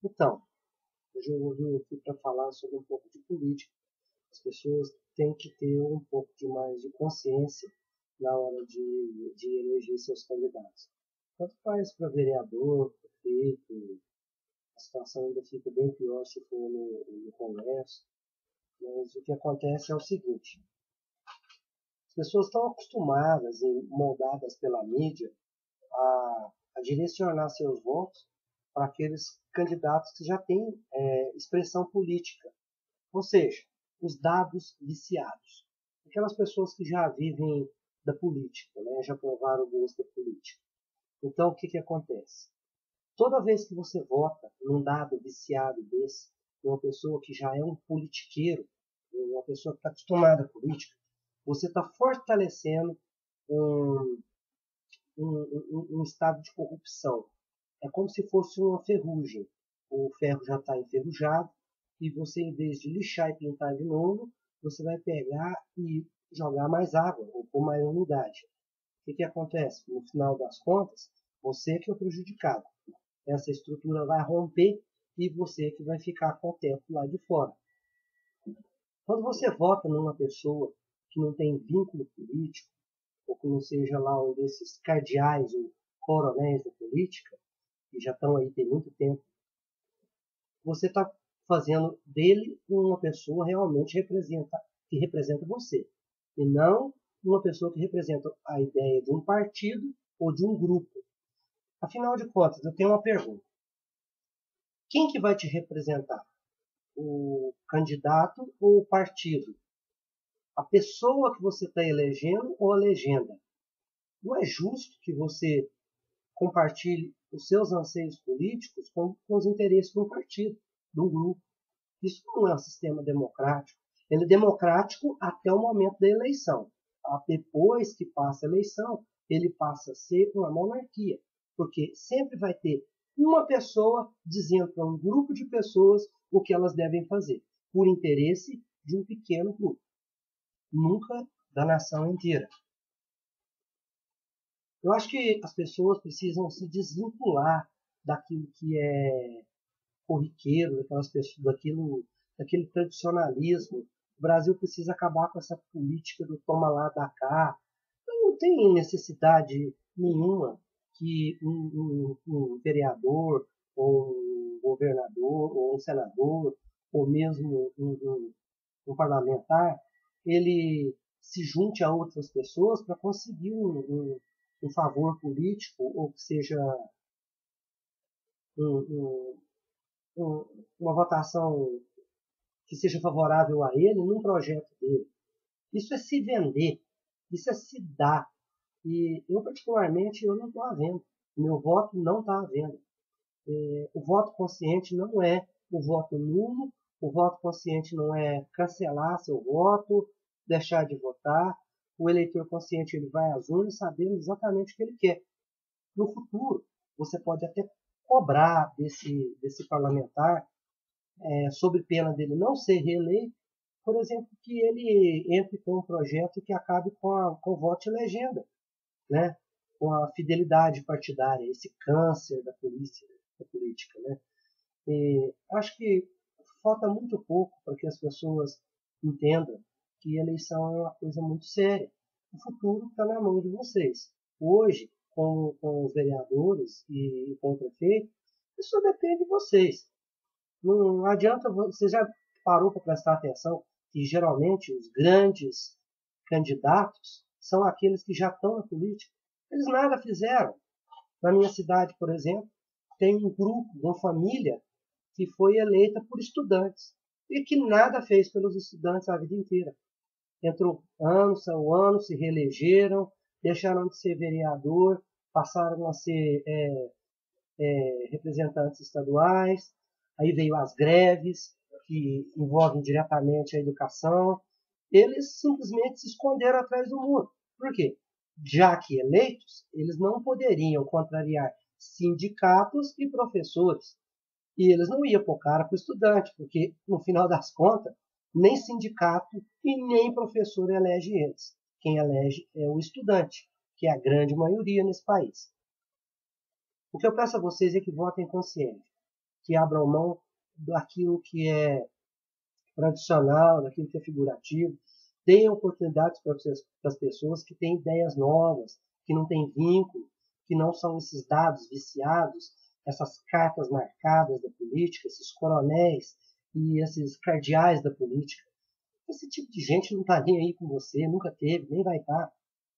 Então, hoje eu vim aqui para falar sobre um pouco de política. As pessoas têm que ter um pouco de mais de consciência na hora de eleger seus candidatos. Tanto faz para vereador, prefeito, a situação ainda fica bem pior se for no Congresso. Mas o que acontece é o seguinte: as pessoas estão acostumadas e moldadas pela mídia a direcionar seus votos para aqueles candidatos que já têm expressão política, ou seja, os dados viciados. Aquelas pessoas que já vivem da política, né, já provaram o gosto da política. Então, o que acontece? Toda vez que você vota num dado viciado desse, uma pessoa que já é um politiqueiro, uma pessoa que está acostumada à política, você está fortalecendo um, um estado de corrupção. É como se fosse uma ferrugem. O ferro já está enferrujado e você, em vez de lixar e pintar de novo, você vai pegar e jogar mais água ou pôr mais umidade. O que acontece? No final das contas, você que é o prejudicado. Essa estrutura vai romper e você que vai ficar com o teto lá de fora. Quando você vota numa pessoa que não tem vínculo político, ou que não seja lá um desses cardeais ou coronéis da política, que já estão aí tem muito tempo, você está fazendo dele uma pessoa realmente que representa você, e não uma pessoa que representa a ideia de um partido ou de um grupo. Afinal de contas, eu tenho uma pergunta. Quem que vai te representar? O candidato ou o partido? A pessoa que você está elegendo ou a legenda? Não é justo que você compartilhe os seus anseios políticos com os interesses de um partido, de um grupo. Isso não é um sistema democrático. Ele é democrático até o momento da eleição. Depois que passa a eleição, ele passa a ser uma monarquia, porque sempre vai ter uma pessoa dizendo para um grupo de pessoas o que elas devem fazer, por interesse de um pequeno grupo, nunca da nação inteira. Eu acho que as pessoas precisam se desvincular daquilo que é corriqueiro, daquelas pessoas, daquele tradicionalismo. O Brasil precisa acabar com essa política do toma lá, dá cá. Não tem necessidade nenhuma que um vereador, ou um governador, ou um senador, ou mesmo um parlamentar, ele se junte a outras pessoas para conseguir um favor político, ou que seja um, uma votação que seja favorável a ele num projeto dele. Isso é se vender, isso é se dar. E eu, particularmente, eu não estou à venda. O meu voto não está à venda. O voto consciente não é o voto nulo, o voto consciente não é cancelar seu voto, deixar de votar. O eleitor consciente ele vai às urnas sabendo exatamente o que ele quer. No futuro, você pode até cobrar desse parlamentar, sob pena dele não ser reeleito, por exemplo, que ele entre com um projeto que acabe com o voto de legenda, né? Com a fidelidade partidária, esse câncer da política. Né? E acho que falta muito pouco para que as pessoas entendam que a eleição é uma coisa muito séria. O futuro está na mão de vocês. Hoje, com os vereadores e com o prefeito, isso depende de vocês. Não adianta, você já parou para prestar atenção que geralmente os grandes candidatos são aqueles que já estão na política. Eles nada fizeram. Na minha cidade, por exemplo, tem um grupo, uma família que foi eleita por estudantes e que nada fez pelos estudantes a vida inteira. Entrou ano, são anos, se reelegeram, deixaram de ser vereador, passaram a ser representantes estaduais, aí veio as greves, que envolvem diretamente a educação. Eles simplesmente se esconderam atrás do muro. Por quê? Já que eleitos, eles não poderiam contrariar sindicatos e professores. E eles não iam pôr cara para o estudante, porque, no final das contas, nem sindicato e nem professor elege eles. Quem elege é o estudante, que é a grande maioria nesse país. O que eu peço a vocês é que votem consciente. que abram mão daquilo que é tradicional, daquilo que é figurativo. Deem oportunidades para as pessoas que têm ideias novas, que não têm vínculo, que não são esses dados viciados, essas cartas marcadas da política, esses coronéis e esses cardeais da política. Esse tipo de gente não está nem aí com você, nunca teve, nem vai estar.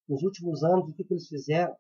Nos últimos anos, o que eles fizeram?